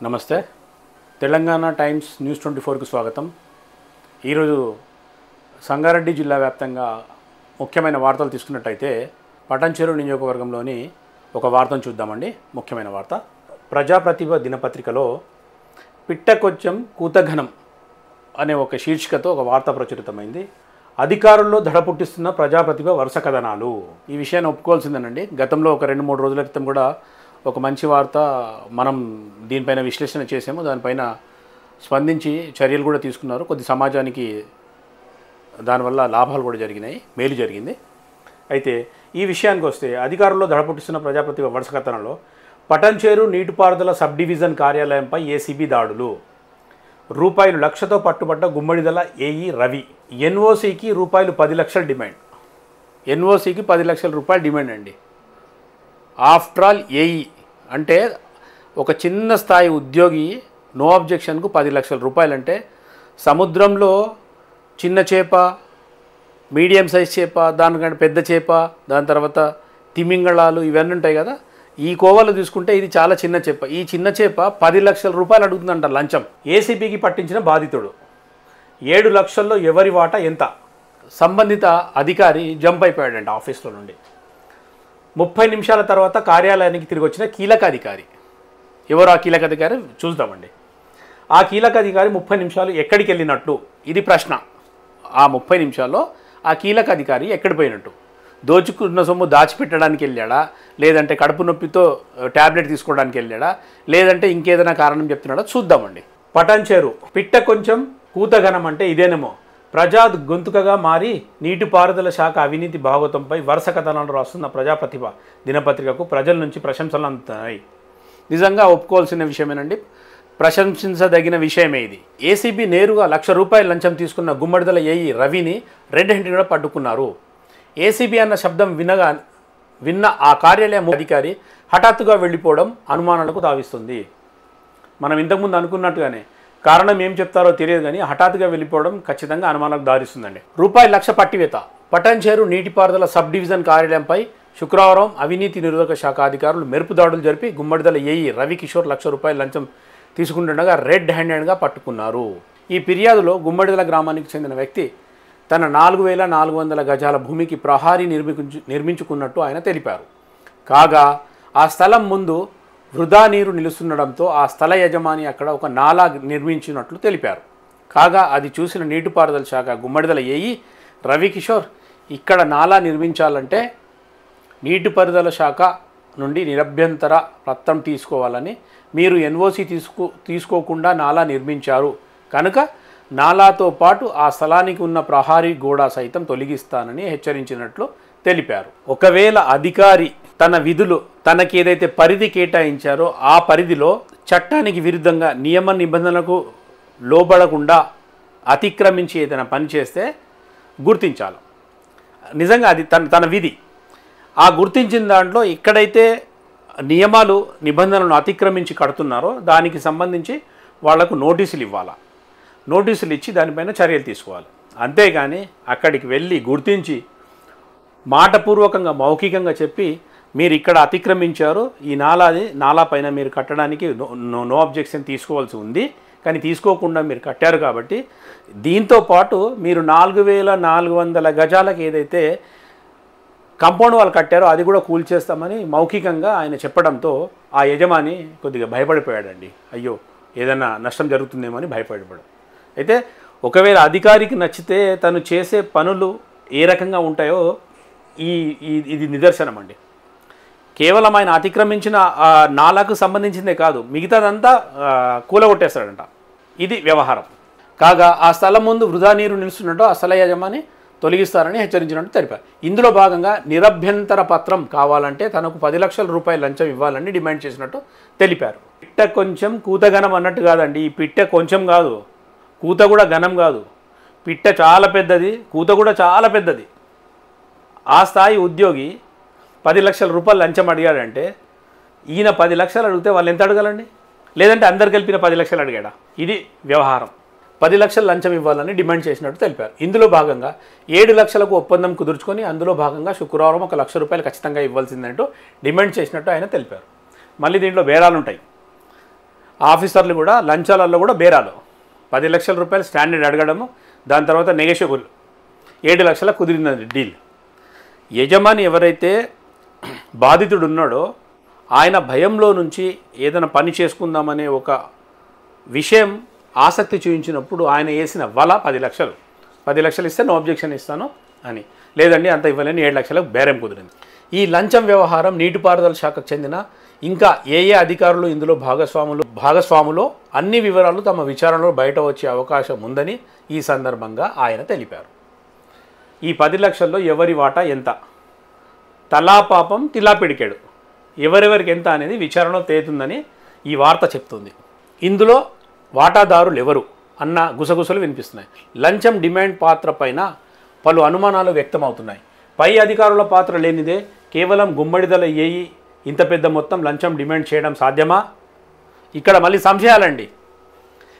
నమస్తే. Telangana times news 24కు స్వాగతం. ఈరోజు సంగారెడ్డి జిల్లా వ్యాప్తంగా ముఖ్యమైన వార్తలు తీసుకున్నట్టయితే పటాన్చెరు నియోజకవర్గంలోని ఒక వార్తను చూద్దామండి. ముఖ్యమైన వార్త, ప్రజాప్రతిభ దినపత్రికలో పిట్టకొచ్చం కూతఘనం అనే ఒక శీర్షికతో ఒక వార్త ప్రచురితమైంది. అధికారుల్లో దడ పుట్టిస్తున్న ప్రజాప్రతిభ వరుస కథనాలు. ఈ విషయాన్ని ఒప్పుకోవాల్సిందేనండి. గతంలో ఒక 2-3 రోజుల క్రితం కూడా ఒక మంచి వార్త మనం దీనిపైన విశ్లేషణ చేసాము. దానిపైన స్పందించి చర్యలు కూడా తీసుకున్నారు. కొద్ది సమాజానికి దానివల్ల లాభాలు కూడా జరిగినాయి, మేలు జరిగింది. అయితే ఈ విషయానికి వస్తే, అధికారుల్లో దడ పుట్టిస్తున్న ప్రజాప్రతిభ వరుస కథనంలో పటాన్చెరు నీటిపారుదల సబ్ డివిజన్ కార్యాలయంపై ఏసీబీ దాడులు. రూపాయలు 1 లక్షతో పట్టుబడ్డ గుమ్మడిదల ఏఈ రవి. ఎన్ఓసికి రూపాయలు 10 లక్షల డిమాండ్. ఎన్ఓసికి 10 లక్షల రూపాయలు డిమాండ్ అండి. ఆఫ్టర్ ఆల్ ఏఈ అంటే ఒక చిన్న స్థాయి ఉద్యోగి నో అబ్జెక్షన్కు 10 లక్షల రూపాయలు అంటే, సముద్రంలో చిన్న చేప, మీడియం సైజ్ చేప, దానికంటే పెద్ద చేప, దాని తర్వాత తిమింగళాలు ఇవన్నీ ఉంటాయి కదా, ఈ కోవలు తీసుకుంటే ఇది చాలా చిన్న చేప. ఈ చిన్న చేప 10 లక్షల రూపాయలు అడుగుతుందంట లంచం. ఏసీబీకి పట్టించిన బాధితుడు. 7 లక్షల్లో ఎవరి వాటా ఎంత? సంబంధిత అధికారి జంప్ అయిపోయాడంట ఆఫీస్లో నుండి. 30 నిమిషాల తర్వాత కార్యాలయానికి తిరిగి వచ్చిన కీలక అధికారి. ఎవరు ఆ కీలక అధికారి చూద్దామండి. ఆ కీలక అధికారి 30 నిమిషాలు ఎక్కడికి వెళ్ళినట్లు? ఇది ప్రశ్న. ఆ 30 నిమిషాల్లో ఆ కీలక అధికారి ఎక్కడికి పోయినట్టు? దోచుకున్న సొమ్ము దాచిపెట్టడానికి వెళ్ళాడా, లేదంటే కడుపు నొప్పితో ట్యాబ్లెట్ తీసుకోవడానికి వెళ్ళాడా, లేదంటే ఇంకేదైనా కారణం చెప్తున్నాడా చూద్దామండి. పటాన్చెరు పిట్ట కొంచెం కూతఘనం అంటే ఇదేనేమో. ప్రజా గొంతుకగా మారి నీటిపారుదల శాఖ అవినీతి భాగవతంపై వరుస కథనాలు రాస్తున్న ప్రజాప్రతిభ దినపత్రికకు ప్రజల నుంచి ప్రశంసలు అందుతున్నాయి. నిజంగా ఒప్పుకోవాల్సిన విషయమేనండి, ప్రశంసించదగిన విషయమే ఇది. ఏసీబీ నేరుగా 1 లక్ష రూపాయల లంచం తీసుకున్న గుమ్మడిదల ఏఈ రవిని రెడ్ హ్యాండెడ్గా పట్టుకున్నారు. ఏసీబీ అన్న శబ్దం విన్న ఆ కార్యాలయం అధికారి హఠాత్తుగా వెళ్ళిపోవడం అనుమానాలకు తావిస్తుంది. మనం ఇంతకుముందు అనుకున్నట్టుగానే కారణం ఏం చెప్తారో తెలియదు, కానీ హఠాత్తుగా వెళ్ళిపోవడం ఖచ్చితంగా అనుమానాలకు దారిస్తుందండి. రూపాయలు 1 లక్ష పట్టివేత. పటాన్చెరు నీటిపారుదల సబ్ డివిజన్ కార్యాలయంపై శుక్రవారం అవినీతి నిరోధక శాఖ అధికారులు మెరుపు దాడులు జరిపి గుమ్మడిదల ఏఈ రవికిషోర్ 1 లక్ష రూపాయల లంచం తీసుకుంటుండగా రెడ్ హ్యాండెడ్గా పట్టుకున్నారు. ఈ ఫిర్యాదులో గుమ్మడిదల గ్రామానికి చెందిన వ్యక్తి తన 4400 గజాల భూమికి ప్రహారీ నిర్మించుకున్నట్టు ఆయన తెలిపారు. కాగా ఆ స్థలం ముందు వృధా నీరు నిలుస్తుండడంతో ఆ స్థల యజమాని అక్కడ ఒక నాలా నిర్మించినట్లు తెలిపారు. కాగా అది చూసిన నీటిపారుదల శాఖ గుమ్మడిదల ఏఈ రవికిషోర్, ఇక్కడ నాలా నిర్మించాలంటే నీటిపారుదల శాఖ నుండి నిరభ్యంతర పత్రం తీసుకోవాలని, మీరు ఎన్ఓసి తీసుకోకుండా నాలా నిర్మించారు కనుక నాలాతో పాటు ఆ స్థలానికి ఉన్న ప్రహారీ గోడ సైతం తొలగిస్తానని హెచ్చరించినట్లు తెలిపారు. ఒకవేళ అధికారి తన విధులు తనకి ఏదైతే పరిధి కేటాయించారో ఆ పరిధిలో చట్టానికి విరుద్ధంగా నియమ నిబంధనలకు లోబడకుండా అతిక్రమించి ఏదైనా పని చేస్తే గుర్తించాలి. నిజంగా అది తన విధి. ఆ గుర్తించిన దాంట్లో ఎక్కడైతే నియమాలు నిబంధనలను అతిక్రమించి కడుతున్నారో దానికి సంబంధించి వాళ్లకు నోటీసులు ఇవ్వాలి. నోటీసులు ఇచ్చి దానిపైన చర్యలు తీసుకోవాలి. అంతేగాని అక్కడికి వెళ్ళి గుర్తించి మాటపూర్వకంగా మౌఖికంగా చెప్పి మీరు ఇక్కడ అతిక్రమించారు, ఈ నాలా పైన మీరు కట్టడానికి నో అబ్జెక్షన్ తీసుకోవాల్సి ఉంది, కానీ తీసుకోకుండా మీరు కట్టారు కాబట్టి దీంతో పాటు మీరు 4400 గజాలకు ఏదైతే కాంపౌండ్ వాళ్ళు కట్టారో అది కూడా కూల్చేస్తామని మౌఖికంగా ఆయన చెప్పడంతో ఆ యజమాని కొద్దిగా భయపడిపోయాడండి. అయ్యో ఏదైనా నష్టం జరుగుతుందేమో అని భయపడిపోయాడు. అయితే ఒకవేళ అధికారికి నచ్చితే తను చేసే పనులు ఏ రకంగా ఉంటాయో ఇది నిదర్శనం అండి. కేవలం ఆయన అతిక్రమించిన నాలాకు సంబంధించిందే కాదు, మిగతాదంతా కూలగొట్టేస్తాడంట. ఇది వ్యవహారం. కాగా ఆ స్థలం ముందు వృధా నీరు నిలుస్తున్నట్టు ఆ స్థల యజమాని తొలగిస్తారని హెచ్చరించినట్టు తెలిపారు. ఇందులో భాగంగా నిరభ్యంతర పత్రం కావాలంటే తనకు 10 లక్షల రూపాయల లంచం ఇవ్వాలని డిమాండ్ చేసినట్టు తెలిపారు. పిట్ట కొంచెం కూతఘనం అన్నట్టు కాదండి. ఈ పిట్ట కొంచెం కాదు, కూత కూడా ఘనం కాదు. పిట్ట చాలా పెద్దది, కూత కూడా చాలా పెద్దది. ఆ స్థాయి ఉద్యోగి 10 లక్షల రూపాయలు లంచం అడిగాడంటే ఈయన 10 లక్షలు అడిగితే వాళ్ళు ఎంత అడగాలండి? లేదంటే అందరు కలిపిన 10 లక్షలు అడిగాడా? ఇది వ్యవహారం. 10 లక్షల లంచం ఇవ్వాలని డిమాండ్ చేసినట్టు తెలిపారు. ఇందులో భాగంగా 7 లక్షలకు ఒప్పందం కుదుర్చుకొని అందులో భాగంగా శుక్రవారం 1 లక్ష రూపాయలు ఖచ్చితంగా ఇవ్వాల్సిందంటూ డిమాండ్ చేసినట్టు ఆయన తెలిపారు. మళ్ళీ దీంట్లో బేరాలు ఉంటాయి. ఆఫీసర్లు కూడా లంచాలలో కూడా బేరాలు 10 లక్షల రూపాయలు స్టాండర్డ్ అడగడము, దాని తర్వాత నెగోషియబుల్ 7 లక్షల కుదిరింది డీల్. యజమాని ఎవరైతే బాధితుడు ఉన్నాడో ఆయన భయంలో నుంచి ఏదైనా పని చేసుకుందామనే ఒక విషయం ఆసక్తి చూపించినప్పుడు ఆయన వేసిన వల 10 లక్షలు ఇస్తే నో అబ్జెక్షన్ ఇస్తాను అని, లేదండి అంత ఇవ్వలేని 7 లక్షలకు బేరం కుదిరింది. ఈ లంచం వ్యవహారం నీటిపారుదల శాఖకు చెందిన ఇంకా ఏ అధికారులు ఇందులో భాగస్వాములో అన్ని వివరాలు తమ విచారణలో బయట వచ్చే అవకాశం ఉందని ఈ సందర్భంగా ఆయన తెలిపారు. ఈ 10 లక్షల్లో ఎవరి వాటా ఎంత, తలా పాపం తిలా పిడికెడు, ఎవరెవరికి ఎంత అనేది విచారణలో తేలుతుందని ఈ వార్త చెప్తుంది. ఇందులో వాటాదారులు ఎవరు అన్న గుసగుసలు వినిపిస్తున్నాయి. లంచం డిమాండ్ పాత్ర పైన పలు అనుమానాలు వ్యక్తమవుతున్నాయి. పై అధికారుల పాత్ర లేనిదే కేవలం గుమ్మడిదల ఏఈ ఇంత పెద్ద మొత్తం లంచం డిమాండ్ చేయడం సాధ్యమా? ఇక్కడ మళ్ళీ సంశయాలండి.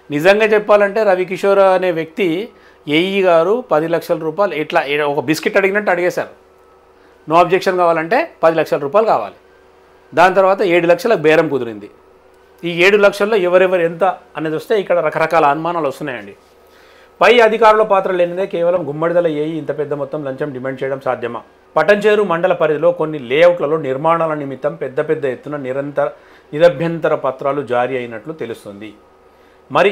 నిజంగా చెప్పాలంటే రవికిషోర్ అనే వ్యక్తి ఏఈ గారు 10 లక్షల రూపాయలు ఎట్లా ఒక బిస్కెట్ అడిగినట్టు అడిగేశారు. నో అబ్జెక్షన్ కావాలంటే 10 లక్షల రూపాయలు కావాలి. దాని తర్వాత 7 లక్షలకు బేరం కుదిరింది. ఈ 7 లక్షల్లో ఎవరెవరు ఎంత అనేది వస్తే ఇక్కడ రకరకాల అనుమానాలు వస్తున్నాయండి. పై అధికారుల పాత్ర లేనిదే కేవలం గుమ్మడిదల ఏఈ ఇంత పెద్ద మొత్తం లంచం డిమాండ్ చేయడం సాధ్యమా? పటంచేరు మండల పరిధిలో కొన్ని లేఅవుట్లలో నిర్మాణాల నిమిత్తం పెద్ద ఎత్తున నిరభ్యంతర పత్రాలు జారీ అయినట్లు తెలుస్తుంది. మరి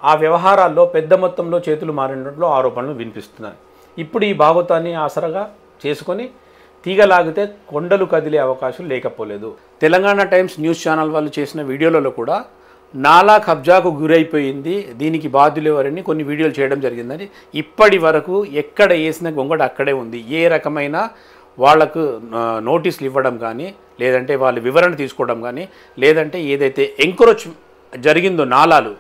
ఆ వ్యవహారాల్లో పెద్ద మొత్తంలో చేతులు మారినట్లు ఆరోపణలు వినిపిస్తున్నాయి. ఇప్పుడు ఈ భాగవతాన్ని ఆసరగా చేసుకొని తీగలాగితే కొండలు కదిలే అవకాశం లేకపోలేదు. తెలంగాణ టైమ్స్ న్యూస్ ఛానల్ వాళ్ళు చేసిన వీడియోలలో కూడా నాలా కబ్జాకు గురైపోయింది, దీనికి బాధ్యులు ఎవరని కొన్ని వీడియోలు చేయడం జరిగిందని. ఇప్పటి వరకు ఎక్కడ వేసిన గొంగడ అక్కడే ఉంది. ఏ రకమైన వాళ్లకు నోటీసులు ఇవ్వడం కానీ, లేదంటే వాళ్ళ వివరణ తీసుకోవడం కానీ, లేదంటే ఏదైతే ఎంక్రోచ్ జరిగిందో నాలాలు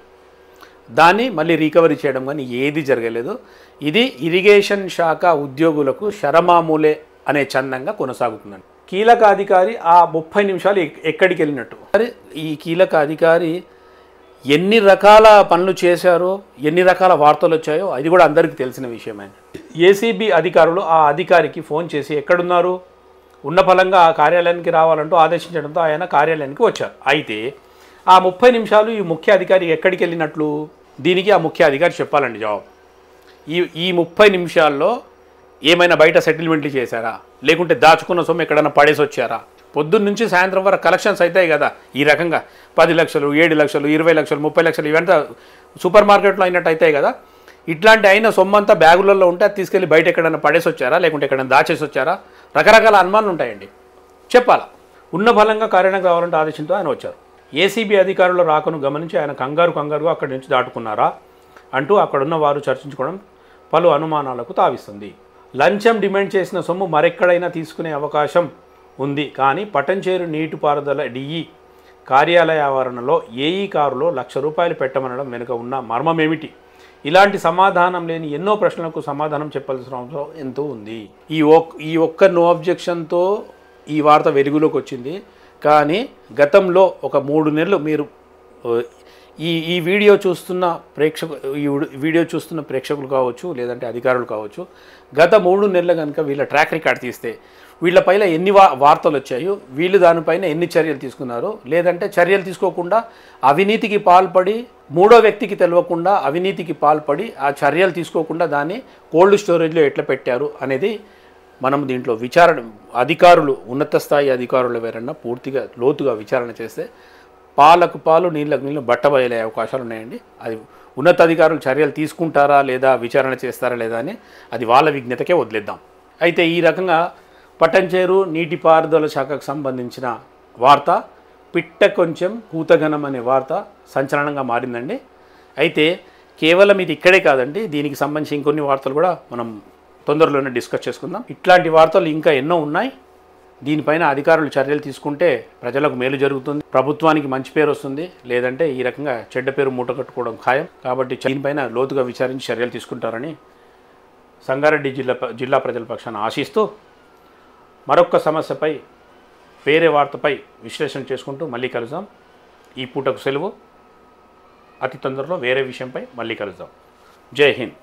దాన్ని మళ్ళీ రికవరీ చేయడం కానీ ఏది జరగలేదు. ఇది ఇరిగేషన్ శాఖ ఉద్యోగులకు శరమామూలే అనే చందంగా కొనసాగుతుందండి. కీలక అధికారి ఆ 30 నిమిషాలు ఎక్కడికి వెళ్ళినట్టు. మరి ఈ కీలక అధికారి ఎన్ని రకాల పనులు చేశారో, ఎన్ని రకాల వార్తలు వచ్చాయో అది కూడా అందరికీ తెలిసిన విషయమే. ఏసీబీ అధికారులు ఆ అధికారికి ఫోన్ చేసి ఎక్కడున్నారు, ఉన్న ఫలంగా ఆ కార్యాలయానికి రావాలంటూ ఆదేశించడంతో ఆయన కార్యాలయానికి వచ్చారు. అయితే ఆ 30 నిమిషాలు ఈ ముఖ్య అధికారి ఎక్కడికి వెళ్ళినట్లు, దీనికి ఆ ముఖ్య అధికారి చెప్పాలండి జవాబు. ఈ 30 నిమిషాల్లో ఏమైనా బయట సెటిల్మెంట్లు చేశారా, లేకుంటే దాచుకున్న సొమ్ము ఎక్కడైనా పడేసి వచ్చారా? పొద్దున్న నుంచి సాయంత్రం వరకు కలెక్షన్స్ అవుతాయి కదా. ఈ రకంగా 10 లక్షలు, 7 లక్షలు, 20 లక్షలు, 30 లక్షలు ఇవంతా సూపర్ మార్కెట్లో అయినట్టు అవుతాయి కదా. ఇట్లాంటి అయిన సొమ్మంతా బ్యాగులలో ఉంటే అది తీసుకెళ్ళి బయట ఎక్కడైనా పడేసి వచ్చారా, లేకుంటే ఎక్కడైనా దాచేసి వచ్చారా? రకరకాల అనుమానాలు ఉంటాయండి. చెప్పాలా. ఉన్న ఫలంగా కార్యాలయానికి రావాలంటే ఆదేశంతో ఆయన వచ్చారు. ఏసీబీ అధికారుల రాకను గమనించి ఆయన కంగారుగా అక్కడి నుంచి దాటుకున్నారా అంటూ అక్కడున్న వారు చర్చించుకోవడం పలు అనుమానాలకు తావిస్తుంది. లంచం డిమాండ్ చేసిన సొమ్ము మరెక్కడైనా తీసుకునే అవకాశం ఉంది. కానీ పటంచేరు నీటిపారుదల డిఈ కార్యాలయ ఆవరణలో ఏఈ కారులో ₹1,00,000 పెట్టమనడం వెనుక ఉన్న మర్మం ఏమిటి? ఇలాంటి సమాధానం లేని ఎన్నో ప్రశ్నలకు సమాధానం చెప్పాల్సిన అవసరం ఎంతో ఉంది. ఈ ఒక్క నో అబ్జెక్షన్తో ఈ వార్త వెలుగులోకి వచ్చింది. కానీ గతంలో ఒక 3 నెలలు మీరు ఈ వీడియో చూస్తున్న ప్రేక్షకులు కావచ్చు, లేదంటే అధికారులు కావచ్చు, గత 3 నెలలు కనుక వీళ్ళ ట్రాక్ రికార్డ్ తీస్తే వీళ్ళపైన ఎన్ని వార్తలు వచ్చాయో, వీళ్ళు దానిపైన ఎన్ని చర్యలు తీసుకున్నారో, లేదంటే చర్యలు తీసుకోకుండా అవినీతికి పాల్పడి మూడో వ్యక్తికి తెలియకుండా అవినీతికి పాల్పడి ఆ చర్యలు తీసుకోకుండా దాన్ని కోల్డ్ స్టోరేజ్లో ఎట్లా పెట్టారు అనేది మనం దీంట్లో అధికారులు, ఉన్నత స్థాయి అధికారులు ఎవరైనా పూర్తిగా లోతుగా విచారణ చేస్తే పాలకు పాలు నీళ్ళకు నీళ్ళు బట్టబయలే అవకాశాలు ఉన్నాయండి. అది ఉన్నతాధికారులు చర్యలు తీసుకుంటారా లేదా, విచారణ చేస్తారా లేదా అని అది వాళ్ళ విజ్ఞతకే వదిలేద్దాం. అయితే ఈ రకంగా పటంచేరు నీటిపారుదల శాఖకు సంబంధించిన వార్త పిట్ట కొంచెం కూతగనం అనే వార్త సంచలనంగా మారిందండి. అయితే కేవలం ఇది ఇక్కడే కాదండి, దీనికి సంబంధించి ఇంకొన్ని వార్తలు కూడా మనం తొందరలోనే డిస్కస్ చేసుకుందాం. ఇట్లాంటి వార్తలు ఇంకా ఎన్నో ఉన్నాయి. దీనిపైన అధికారులు చర్యలు తీసుకుంటే ప్రజలకు మేలు జరుగుతుంది, ప్రభుత్వానికి మంచి పేరు వస్తుంది, లేదంటే ఈ రకంగా చెడ్డ పేరు మూటగట్టుకోవడం ఖాయం. కాబట్టి దీనిపైన లోతుగా విచారించి చర్యలు తీసుకుంటారని సంగారెడ్డి జిల్లా ప్రజల పక్షాన ఆశిస్తూ మరొక సమస్యపై వేరే వార్తపై విశ్లేషణ చేసుకుంటూ మళ్ళీ కలుద్దాం. ఈ పూటకు సెలవు. అతి తొందరలో వేరే విషయంపై మళ్ళీ కలుద్దాం. జై హింద్.